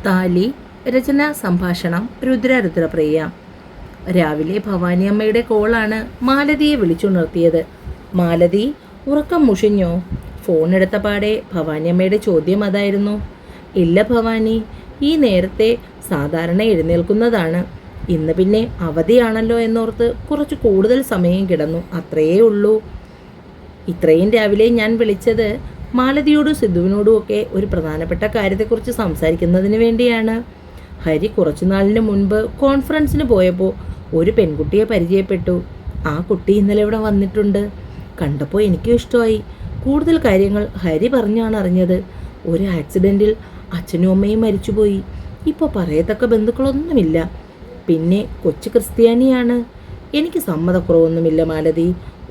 താലി രചനാ സംഭാഷണം രുദ്രപ്രിയ. രാവിലെ ഭവാനിയമ്മയുടെ കോളാണ് മാലതിയെ വിളിച്ചുണർത്തിയത്. മാലതി, ഉറക്കം മുഷിഞ്ഞോ? ഫോണെടുത്ത പാടെ ഭവാനിയമ്മയുടെ ചോദ്യം അതായിരുന്നു. ഇല്ല ഭവാനി, ഈ നേരത്തെ സാധാരണ എഴുന്നേൽക്കുന്നതാണ്. ഇന്ന് പിന്നെ അവധിയാണല്ലോ എന്നോർത്ത് കുറച്ച് കൂടുതൽ സമയം കിടന്നു, അത്രയേ ഉള്ളൂ. ഇത്രയും രാവിലെ ഞാൻ വിളിച്ചത് മാലതിയോടും സിദ്ധുവിനോടും ഒക്കെ ഒരു പ്രധാനപ്പെട്ട കാര്യത്തെക്കുറിച്ച് സംസാരിക്കുന്നതിന് വേണ്ടിയാണ്. ഹരി കുറച്ചുനാളിന് മുൻപ് കോൺഫറൻസിന് പോയപ്പോൾ ഒരു പെൺകുട്ടിയെ പരിചയപ്പെട്ടു. ആ കുട്ടി ഇന്നലെ ഇവിടെ വന്നിട്ടുണ്ട്. കണ്ടപ്പോൾ എനിക്കും ഇഷ്ടമായി. കൂടുതൽ കാര്യങ്ങൾ ഹരി പറഞ്ഞാണ് അറിഞ്ഞത്. ഒരു ആക്സിഡൻറ്റിൽ അച്ഛനും അമ്മയും മരിച്ചുപോയി. ഇപ്പോൾ പറയത്തക്ക ബന്ധുക്കളൊന്നുമില്ല. പിന്നെ കൊച്ചു ക്രിസ്ത്യാനിയാണ്. എനിക്ക് സമ്മതക്കുറവൊന്നുമില്ല മാലതി.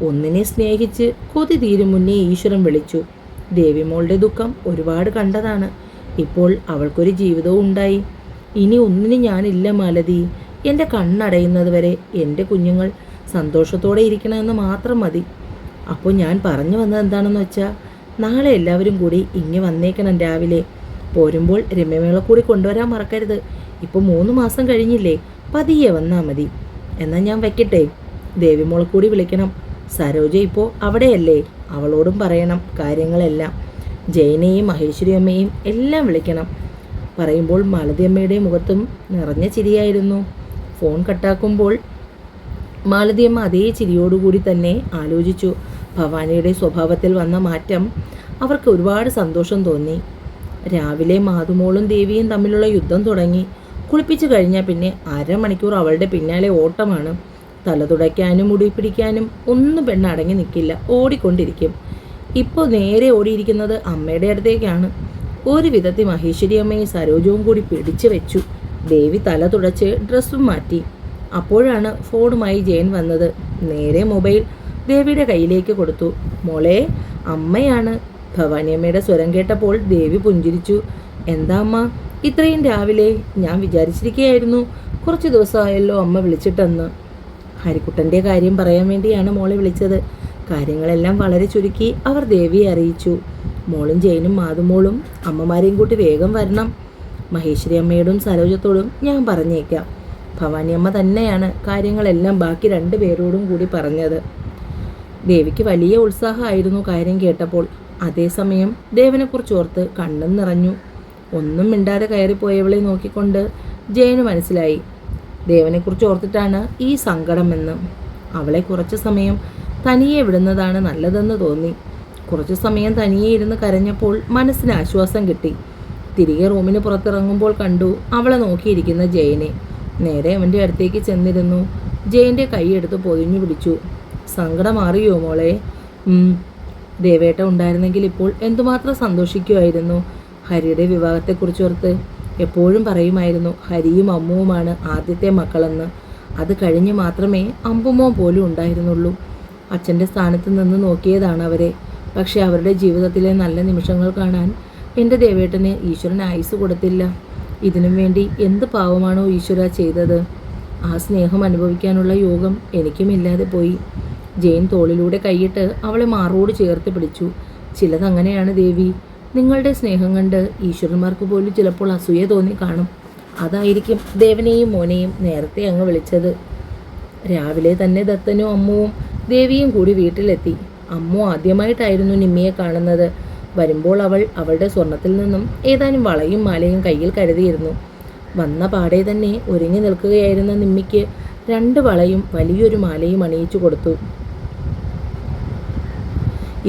ഒന്നിനെ സ്നേഹിച്ച് കൊതി തീരും മുന്നേ ഈശ്വരൻ വിളിച്ചു. ദേവിമോളുടെ ദുഃഖം ഒരുപാട് കണ്ടതാണ്. ഇപ്പോൾ അവൾക്കൊരു ജീവിതവും ഉണ്ടായി. ഇനി ഒന്നിനും ഞാനില്ല മാലതി. എൻ്റെ കണ്ണടയുന്നത് വരെ എൻ്റെ കുഞ്ഞുങ്ങൾ സന്തോഷത്തോടെ ഇരിക്കണമെന്ന് മാത്രം മതി. അപ്പോൾ ഞാൻ പറഞ്ഞു വന്നത് എന്താണെന്ന് വെച്ചാൽ, നാളെ എല്ലാവരും കൂടി ഇങ്ങ് വന്നേക്കണം രാവിലെ. പോരുമ്പോൾ രമ്യമേളെ കൂടി കൊണ്ടുവരാൻ മറക്കരുത്. ഇപ്പോൾ 3 മാസം കഴിഞ്ഞില്ലേ, പതിയെ വന്നാൽ മതി. എന്നാൽ ഞാൻ വയ്ക്കട്ടെ. ദേവിമോളെ കൂടി വിളിക്കണം. സരോജ ഇപ്പോൾ അവിടെയല്ലേ, അവളോടും പറയണം കാര്യങ്ങളെല്ലാം. ജയനെയും മഹേശ്വരി അമ്മയും എല്ലാം വിളിക്കണം. പറയുമ്പോൾ മാലതിയമ്മയുടെ മുഖത്തും നിറഞ്ഞ ചിരിയായിരുന്നു. ഫോൺ കട്ടാക്കുമ്പോൾ മാലതിയമ്മ അതേ ചിരിയോടുകൂടി തന്നെ ആലോചിച്ചു. ഭവാനിയുടെ സ്വഭാവത്തിൽ വന്ന മാറ്റം അവർക്ക് ഒരുപാട് സന്തോഷം തോന്നി. രാവിലെ മാതുമോളും ദേവിയും തമ്മിലുള്ള യുദ്ധം തുടങ്ങി. കുളിപ്പിച്ചു കഴിഞ്ഞാൽ പിന്നെ അരമണിക്കൂർ അവളുടെ പിന്നാലെ ഓട്ടമാണ്. തല തുടയ്ക്കാനും മുടി പിടിക്കാനും ഒന്നും പെണ്ണടങ്ങി നിൽക്കില്ല, ഓടിക്കൊണ്ടിരിക്കും. ഇപ്പോൾ നേരെ ഓടിയിരിക്കുന്നത് അമ്മയുടെ അടുത്തേക്കാണ്. ഒരു വിധത്തിൽ മഹേശ്വരി അമ്മയും സരോജവും കൂടി പിടിച്ചു വെച്ചു. ദേവി തല തുടച്ച് ഡ്രസ്സും മാറ്റി. അപ്പോഴാണ് ഫോണുമായി ജയൻ വന്നത്. നേരെ മൊബൈൽ ദേവിയുടെ കയ്യിലേക്ക് കൊടുത്തു. മോളെ, അമ്മയാണ്. ഭവാനിയമ്മയുടെ സ്വരം കേട്ടപ്പോൾ ദേവി പുഞ്ചിരിച്ചു. എന്താ അമ്മ ഇത്രയും രാവിലെ? ഞാൻ വിചാരിച്ചിരിക്കുകയായിരുന്നു കുറച്ച് ദിവസമായല്ലോ അമ്മ വിളിച്ചിട്ടെന്ന്. ഹരിക്കുട്ടൻ്റെ കാര്യം പറയാൻ വേണ്ടിയാണ് മോളെ വിളിച്ചത്. കാര്യങ്ങളെല്ലാം വളരെ ചുരുക്കി അവർ ദേവിയെ അറിയിച്ചു. മോളും ജയനും മാതുമോളും അമ്മമാരെയും കൂട്ടി വേഗം വരണം. മഹേശ്വരി അമ്മയോടും സരോജത്തോടും ഞാൻ പറഞ്ഞേക്കാം. ഭവാനിയമ്മ തന്നെയാണ് കാര്യങ്ങളെല്ലാം ബാക്കി 2 പേരോടും കൂടി പറഞ്ഞത്. ദേവിക്ക് വലിയ ഉത്സാഹമായിരുന്നു കാര്യം കേട്ടപ്പോൾ. അതേസമയം ദേവനെക്കുറിച്ച് ഓർത്ത് കണ്ണും നിറഞ്ഞു. ഒന്നും മിണ്ടാതെ കയറിപ്പോയവളെ നോക്കിക്കൊണ്ട് ജയന് മനസ്സിലായി ദേവനെക്കുറിച്ച് ഓർത്തിട്ടാണ് ഈ സങ്കടമെന്ന്. അവളെ കുറച്ച് സമയം തനിയെ വിടുന്നതാണ് നല്ലതെന്ന് തോന്നി. കുറച്ചു സമയം തനിയെ ഇരുന്ന് കരഞ്ഞപ്പോൾ മനസ്സിന് ആശ്വാസം കിട്ടി. തിരികെ റൂമിന് പുറത്തിറങ്ങുമ്പോൾ കണ്ടു അവളെ നോക്കിയിരിക്കുന്ന ജയനെ. നേരെ അവൻ്റെ അടുത്തേക്ക് ചെന്നിരുന്നു. ജയൻ്റെ കൈയെടുത്ത് പൊതിഞ്ഞു പിടിച്ചു. സങ്കടം മാറിയോ മോളെ? ദേവേട്ട ഉണ്ടായിരുന്നെങ്കിൽ ഇപ്പോൾ എന്തുമാത്രം സന്തോഷിക്കുമായിരുന്നു. ഹരിയുടെ വിവാഹത്തെക്കുറിച്ചോർത്ത് എപ്പോഴും പറയുമായിരുന്നു ഹരിയും അമ്മുവുമാണ് ആദ്യത്തെ മക്കളെന്ന്. അത് കഴിഞ്ഞ് മാത്രമേ അമ്പുമോ പോലും ഉണ്ടായിരുന്നുള്ളൂ. അച്ഛൻ്റെ സ്ഥാനത്ത് നിന്ന് നോക്കിയതാണ് അവരെ. പക്ഷേ അവരുടെ ജീവിതത്തിലെ നല്ല നിമിഷങ്ങൾ കാണാൻ എൻ്റെ ദേവേട്ടന് ഈശ്വരൻ ആയുസ് കൊടുത്തില്ല. ഇതിനും വേണ്ടി എന്ത് പാവമാണോ ഈശ്വര ചെയ്തത്. ആ സ്നേഹം അനുഭവിക്കാനുള്ള യോഗം എനിക്കുമില്ലാതെ പോയി. ജയൻ തോളിലൂടെ കൈയിട്ട് അവളെ മാറോട് ചേർത്ത് പിടിച്ചു. ചിലതങ്ങനെയാണ് ദേവി. നിങ്ങളുടെ സ്നേഹം കണ്ട് ഈശ്വരന്മാർക്ക് പോലും ചിലപ്പോൾ അസൂയ തോന്നി കാണും. അതായിരിക്കും ദേവനെയും മോനെയും നേരത്തെ അങ്ങ് വിളിച്ചത്. രാവിലെ തന്നെ ദത്തനും അമ്മുവും ദേവിയും കൂടി വീട്ടിലെത്തി. അമ്മു ആദ്യമായിട്ടായിരുന്നു നിമ്മിയെ കാണുന്നത്. വരുമ്പോൾ അവൾ അവളുടെ സ്വർണത്തിൽ നിന്നും ഏതാനും വളയും മാലയും കയ്യിൽ കരുതിയിരുന്നു. വന്ന പാടെ തന്നെ ഒരുങ്ങി നിൽക്കുകയായിരുന്ന നിമ്മിക്ക് 2 വളയും വലിയൊരു മാലയും അണിയിച്ചു കൊടുത്തു.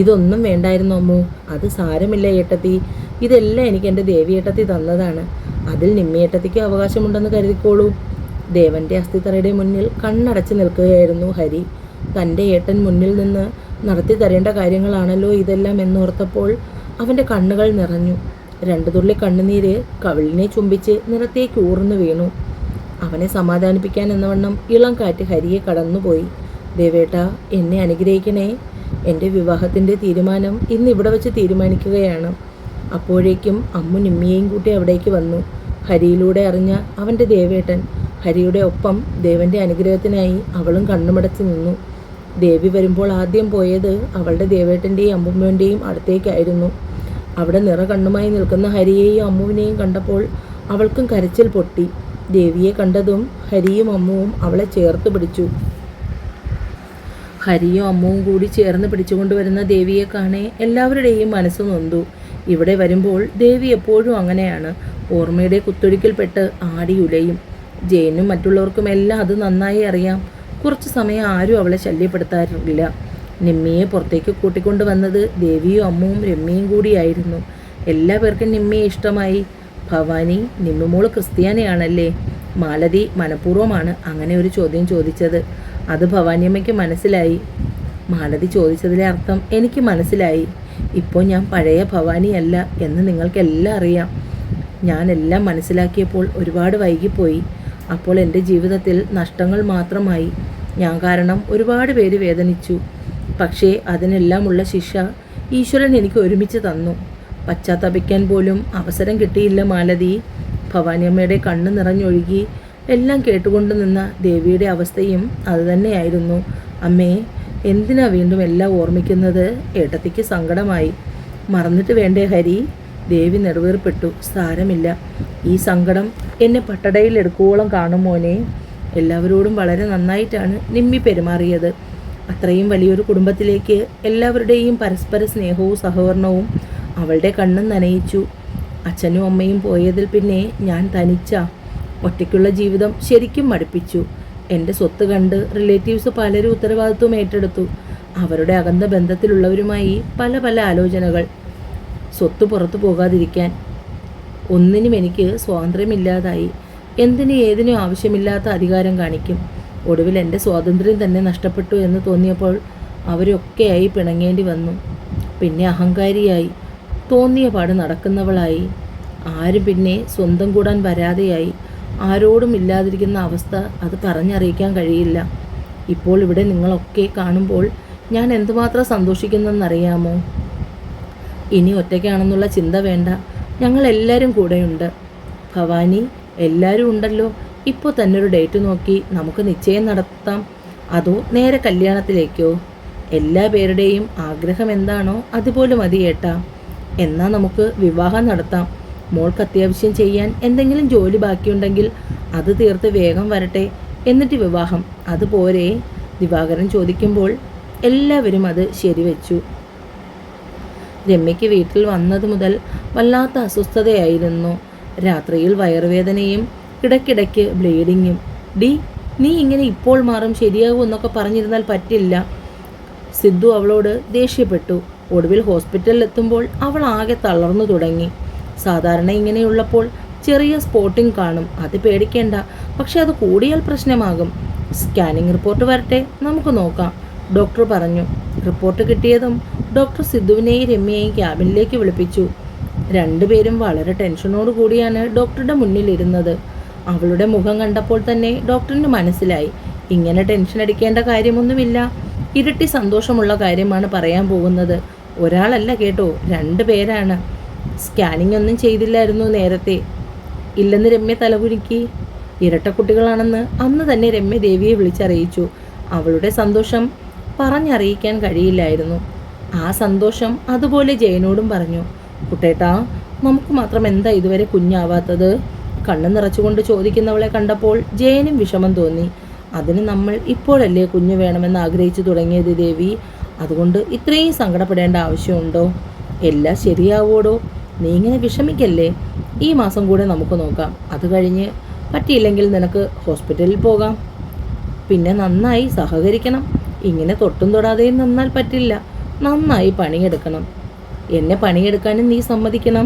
ഇതൊന്നും വേണ്ടായിരുന്നു അമ്മു. അത് സാരമില്ല ഏട്ടത്തി. ഇതെല്ലാം എനിക്ക് എൻ്റെ ദേവിയേട്ടത്തി തന്നതാണ്. അതിൽ നിമ്മിയേട്ടത്തിക്ക് അവകാശമുണ്ടെന്ന് കരുതിക്കോളൂ. ദേവൻ്റെ അസ്ഥിത്തറയുടെ മുന്നിൽ കണ്ണടച്ച് നിൽക്കുകയായിരുന്നു ഹരി. തൻ്റെ ഏട്ടൻ മുന്നിൽ നിന്ന് നടത്തി തരേണ്ട കാര്യങ്ങളാണല്ലോ ഇതെല്ലാം എന്നോർത്തപ്പോൾ അവൻ്റെ കണ്ണുകൾ നിറഞ്ഞു. 2 തുള്ളി കണ്ണുനീര് കവിളിനെ ചുംബിച്ച് നിറത്തേക്ക് ഊർന്നു വീണു. അവനെ സമാധാനിപ്പിക്കാൻ എന്നവണ്ണം ഇളം കാറ്റ് ഹരിയെ കടന്നുപോയി. ദേവേട്ട, എന്നെ അനുഗ്രഹിക്കണേ. എൻ്റെ വിവാഹത്തിൻ്റെ തീരുമാനം ഇന്ന് ഇവിടെ വെച്ച് തീരുമാനിക്കുകയാണ്. അപ്പോഴേക്കും അമ്മു നിമ്മിയെയും കൂട്ടി അവിടേക്ക് വന്നു. ഹരിയിലൂടെ അറിഞ്ഞ അവൻ്റെ ദേവേട്ടൻ. ഹരിയുടെ ഒപ്പം ദേവൻ്റെ അനുഗ്രഹത്തിനായി അവളും കണ്ണുമടച്ച് നിന്നു. ദേവി വരുമ്പോൾ ആദ്യം പോയത് അവളുടെ ദേവേട്ടൻ്റെയും അമ്മുമ്മൻ്റെയും അടുത്തേക്കായിരുന്നു. അവിടെ നിറ കണ്ണുമായി നിൽക്കുന്ന ഹരിയെയും അമ്മുവിനെയും കണ്ടപ്പോൾ അവൾക്കും കരച്ചിൽ പൊട്ടി. ദേവിയെ കണ്ടതും ഹരിയും അമ്മുവും അവളെ ചേർത്ത് പിടിച്ചു. ഹരിയും അമ്മുവും കൂടി ചേർന്ന് പിടിച്ചുകൊണ്ടുവരുന്ന ദേവിയെ കാണേ എല്ലാവരുടെയും മനസ്സ് നൊന്തു. ഇവിടെ വരുമ്പോൾ ദേവി എപ്പോഴും അങ്ങനെയാണ്, ഓർമ്മയുടെ കുത്തൊഴുക്കിൽപ്പെട്ട് ആടിയുലയും. ജയനും മറ്റുള്ളവർക്കും എല്ലാം അത് നന്നായി അറിയാം. കുറച്ച് സമയം ആരും അവളെ ശല്യപ്പെടുത്താറില്ല. നിമ്മിയെ പുറത്തേക്ക് കൂട്ടിക്കൊണ്ടു വന്നത് ദേവിയും അമ്മുവും രമ്യയും കൂടിയായിരുന്നു. എല്ലാ പേർക്കും നിമ്മിയെ ഇഷ്ടമായി. ഭവാനി, നിമ്മിമോള് ക്രിസ്ത്യാനിയാണല്ലേ? മാലതി മനഃപൂർവ്വമാണ് അങ്ങനെ ഒരു ചോദ്യം ചോദിച്ചത്. അത് ഭവാനിയമ്മയ്ക്ക് മനസ്സിലായി. മാലതി ചോദിച്ചതിലെ അർത്ഥം എനിക്ക് മനസ്സിലായി. ഇപ്പോൾ ഞാൻ പഴയ ഭവാനിയല്ല എന്ന് നിങ്ങൾക്കെല്ലാം അറിയാം. ഞാനെല്ലാം മനസ്സിലാക്കിയപ്പോൾ ഒരുപാട് വൈകിപ്പോയി. അപ്പോൾ എൻ്റെ ജീവിതത്തിൽ നഷ്ടങ്ങൾ മാത്രമായി. ഞാൻ കാരണം ഒരുപാട് പേര് വേദനിച്ചു. പക്ഷേ അതിനെല്ലാമുള്ള ശിക്ഷ ഈശ്വരൻ എനിക്ക് ഒരുമിച്ച് തന്നു. പശ്ചാത്തപിക്കാൻ പോലും അവസരം കിട്ടിയില്ല മാലതി. ഭവാനിയമ്മയുടെ കണ്ണ് നിറഞ്ഞൊഴുകി. എല്ലാം കേട്ടുകൊണ്ട് നിന്ന ദേവിയുടെ അവസ്ഥയും അതുതന്നെയായിരുന്നു. അമ്മേ, എന്തിനാ വീണ്ടും എല്ലാം ഓർമ്മിക്കുന്നത്? ഏട്ടത്തിക്ക് സങ്കടമായി. മറന്നിട്ട് വേണ്ടേ ഹരി? ദേവി നെടുവേർപ്പെട്ടു. സാരമില്ല, ഈ സങ്കടം എന്നെ പട്ടടയിലെടുക്കുവോളം കാണും മോനെ. എല്ലാവരോടും വളരെ നന്നായിട്ടാണ് നിമ്മി പെരുമാറിയത്. അത്രയും വലിയൊരു കുടുംബത്തിലേക്ക് എല്ലാവരുടെയും പരസ്പര സ്നേഹവും സഹകരണവും അവളുടെ കണ്ണും നനയിച്ചു. അച്ഛനും അമ്മയും പോയതിൽ പിന്നെ ഞാൻ തനിച്ചാ. ഒറ്റയ്ക്കുള്ള ജീവിതം ശരിക്കും മടുപ്പിച്ചു. എൻ്റെ സ്വത്ത് കണ്ട് റിലേറ്റീവ്സ് പലരും ഉത്തരവാദിത്വം ഏറ്റെടുത്തു. അവരുടെ അകന്ന ബന്ധത്തിലുള്ളവരുമായി പല പല ആലോചനകൾ. സ്വത്ത് പുറത്തു പോകാതിരിക്കാൻ. ഒന്നിനും എനിക്ക് സ്വാതന്ത്ര്യമില്ലാതായി. എന്തിനും ഏതിനും ആവശ്യമില്ലാത്ത അധികാരം കാണിക്കും. ഒടുവിൽ എൻ്റെ സ്വാതന്ത്ര്യം തന്നെ നഷ്ടപ്പെട്ടു എന്ന് തോന്നിയപ്പോൾ അവരൊക്കെയായി പിണങ്ങേണ്ടി വന്നു. പിന്നെ അഹങ്കാരിയായി, തോന്നിയ പാട് നടക്കുന്നവളായി. ആരും പിന്നെ സ്വന്തം കൂടാൻ വരാതെയായി. ആരോടും ഇല്ലാതിരിക്കുന്ന അവസ്ഥ അത് പറഞ്ഞറിയിക്കാൻ കഴിയില്ല. ഇപ്പോൾ ഇവിടെ നിങ്ങളൊക്കെ കാണുമ്പോൾ ഞാൻ എന്തുമാത്രം സന്തോഷിക്കുന്നെന്നറിയാമോ? ഇനി ഒറ്റയ്ക്കാണെന്നുള്ള ചിന്ത വേണ്ട. ഞങ്ങളെല്ലാവരും കൂടെയുണ്ട്. ഭവാനി, എല്ലാവരും ഉണ്ടല്ലോ. ഇപ്പോൾ തന്നെ ഒരു ഡേറ്റ് നോക്കി നമുക്ക് നിശ്ചയം നടത്താം. അതോ നേരെ കല്യാണത്തിലേക്കോ? എല്ലാ പേരുടെയും ആഗ്രഹം എന്താണോ അതുപോലെ മതി ഏട്ടാ. എന്നാൽ നമുക്ക് വിവാഹം നടത്താം. മോൾക്ക് അത്യാവശ്യം ചെയ്യാൻ എന്തെങ്കിലും ജോലി ബാക്കിയുണ്ടെങ്കിൽ അത് തീർത്ത് വേഗം വരട്ടെ. എന്നിട്ട് വിവാഹം, അതുപോരെ? ദിവാകരൻ ചോദിക്കുമ്പോൾ എല്ലാവരും അത് ശരിവെച്ചു. രമ്യയ്ക്ക് വീട്ടിൽ വന്നത് മുതൽ വല്ലാത്ത അസ്വസ്ഥതയായിരുന്നു. രാത്രിയിൽ വയറുവേദനയും ഇടയ്ക്കിടയ്ക്ക് ബ്ലീഡിങ്ങും. നീ ഇങ്ങനെ ഇപ്പോൾ മാറും, ശരിയാകും എന്നൊക്കെ പറഞ്ഞിരുന്നാൽ പറ്റില്ല. സിദ്ധു അവളോട് ദേഷ്യപ്പെട്ടു. ഒടുവിൽ ഹോസ്പിറ്റലിൽ എത്തുമ്പോൾ അവൾ ആകെ തളർന്നു തുടങ്ങി. സാധാരണ ഇങ്ങനെയുള്ളപ്പോൾ ചെറിയ സ്പോട്ടിങ് കാണും, അത് പേടിക്കേണ്ട. പക്ഷെ അത് കൂടിയാൽ പ്രശ്നമാകും. സ്കാനിങ് റിപ്പോർട്ട് വരട്ടെ, നമുക്ക് നോക്കാം, ഡോക്ടർ പറഞ്ഞു. റിപ്പോർട്ട് കിട്ടിയതും ഡോക്ടർ സിദ്ധുവിനെയും രമ്യയെയും ക്യാബിനിലേക്ക് വിളിപ്പിച്ചു. രണ്ടുപേരും വളരെ ടെൻഷനോട് കൂടിയാണ് ഡോക്ടറുടെ മുന്നിലിരുന്നത്. അവളുടെ മുഖം കണ്ടപ്പോൾ തന്നെ ഡോക്ടറിന് മനസ്സിലായി, ഇങ്ങനെ ടെൻഷൻ അടിക്കേണ്ട കാര്യമൊന്നുമില്ല. ഇരട്ടി സന്തോഷമുള്ള കാര്യമാണ് പറയാൻ പോകുന്നത്. ഒരാളല്ല കേട്ടോ, 2 പേരാണ്. സ്കാനിങ് ഒന്നും ചെയ്തില്ലായിരുന്നു നേരത്തെ. ഇല്ലെന്ന് രമ്യ തലകുലുക്കി. ഇരട്ടക്കുട്ടികളാണെന്ന് അന്ന് തന്നെ രമ്യ ദേവിയെ വിളിച്ചറിയിച്ചു. അവളുടെ സന്തോഷം പറഞ്ഞറിയിക്കാൻ കഴിയില്ലായിരുന്നു. ആ സന്തോഷം അതുപോലെ ജയനോടും പറഞ്ഞു. കുട്ടേട്ടാ, നമുക്ക് മാത്രം എന്താ ഇതുവരെ കുഞ്ഞാവാത്തത്? കണ്ണു നിറച്ചുകൊണ്ട് ചോദിക്കുന്നവളെ കണ്ടപ്പോൾ ജയനും വിഷമം തോന്നി. അതിന് നമ്മൾ ഇപ്പോഴല്ലേ കുഞ്ഞു വേണമെന്ന് ആഗ്രഹിച്ചു തുടങ്ങിയത് ദേവി. അതുകൊണ്ട് ഇത്രയും സങ്കടപ്പെടേണ്ട ആവശ്യമുണ്ടോ? എല്ലാം ശരിയാവോടോ? നീ ഇങ്ങനെ വിഷമിക്കല്ലേ. ഈ മാസം കൂടെ നമുക്ക് നോക്കാം. അത് കഴിഞ്ഞ് പറ്റിയില്ലെങ്കിൽ നിനക്ക് ഹോസ്പിറ്റലിൽ പോകാം. പിന്നെ നന്നായി സഹകരിക്കണം. ഇങ്ങനെ തൊട്ടും തൊടാതെയും നിന്നാൽ പറ്റില്ല. നന്നായി പണിയെടുക്കണം. എന്നെ പണിയെടുക്കാനും നീ സമ്മതിക്കണം.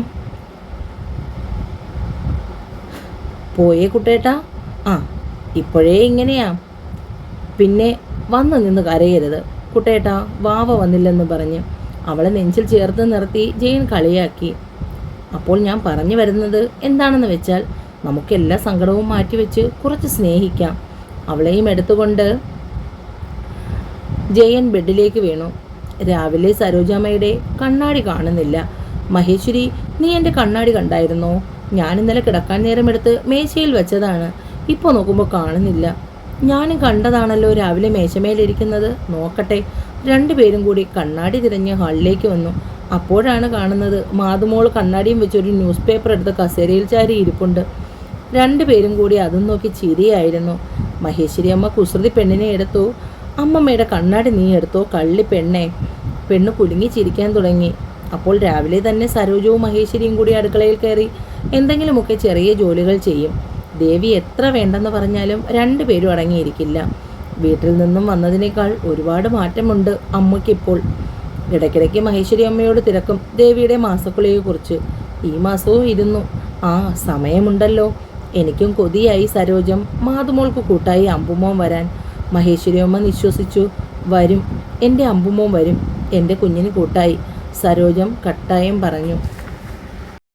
പോയേ കുട്ടേട്ടാ? ഇപ്പോഴേ ഇങ്ങനെയാ. പിന്നെ വന്നു നിന്ന് കരയരുത്. കുട്ടേട്ടാ, വാവ വന്നില്ലെന്ന് പറഞ്ഞ് അവളെ നെഞ്ചിൽ ചേർത്ത് നിർത്തി ജയൻ കളിയാക്കി. അപ്പോൾ ഞാൻ പറഞ്ഞു വരുന്നത് എന്താണെന്ന് വെച്ചാൽ, നമുക്കെല്ലാ സങ്കടവും മാറ്റിവെച്ച് കുറച്ച് സ്നേഹിക്കാം. അവളെയും എടുത്തുകൊണ്ട് ജയൻ ബെഡിലേക്ക് വീണു. രാവിലെ സരോജാമ്മയുടെ കണ്ണാടി കാണുന്നില്ല. മഹേശ്വരി, നീ എൻ്റെ കണ്ണാടി കണ്ടായിരുന്നോ? ഞാൻ ഇന്നലെ കിടക്കാൻ നേരമെടുത്ത് മേശയിൽ വെച്ചതാണ്. ഇപ്പോൾ നോക്കുമ്പോൾ കാണുന്നില്ല. ഞാനും കണ്ടതാണല്ലോ രാവിലെ മേശമേലിരിക്കുന്നത്. നോക്കട്ടെ. 2 പേരും കൂടി കണ്ണാടി തിരഞ്ഞ് ഹാളിലേക്ക് വന്നു. അപ്പോഴാണ് കാണുന്നത് മാതുമോൾ കണ്ണാടിയും വെച്ചൊരു ന്യൂസ് പേപ്പർ എടുത്ത് കസേരയിൽ ചാരി ഇരിപ്പുണ്ട്. രണ്ടുപേരും കൂടി അതും നോക്കി ചിരിയായിരുന്നു. മഹേശ്വരി അമ്മ കുസൃതി പെണ്ണിനെ എടുത്തു. അമ്മമ്മയുടെ കണ്ണാടി നീ എടുത്തോ കള്ളി പെണ്ണെ. പെണ്ണ് കുലുങ്ങി ചിരിക്കാൻ തുടങ്ങി. അപ്പോൾ രാവിലെ തന്നെ സരോജവും മഹേശ്വരിയും കൂടി അടുക്കളയിൽ കയറി എന്തെങ്കിലുമൊക്കെ ചെറിയ ജോലികൾ ചെയ്യും. ദേവി എത്ര വേണ്ടെന്ന് പറഞ്ഞാലും രണ്ടുപേരും അടങ്ങിയിരിക്കില്ല. വീട്ടിൽ നിന്നും വന്നതിനേക്കാൾ ഒരുപാട് മാറ്റമുണ്ട് അമ്മയ്ക്കിപ്പോൾ. ഇടയ്ക്കിടയ്ക്ക് മഹേശ്വരി അമ്മയോട് തിരക്കും ദേവിയുടെ മാസക്കുളിയെക്കുറിച്ച്. ഈ മാസവും ഇരുന്നു. ആ സമയമുണ്ടല്ലോ. എനിക്കും കൊതിയായി സരോജം മാതുമോൾക്ക് കൂട്ടായി അമ്പുമോൻ വരാൻ. മഹേശ്വരി അമ്മ നിശ്വസിച്ചു. വരും, എൻ്റെ അമ്പുമോൻ വരും, എൻ്റെ കുഞ്ഞിന് കൂട്ടായി, സരോജം കട്ടായം പറഞ്ഞു.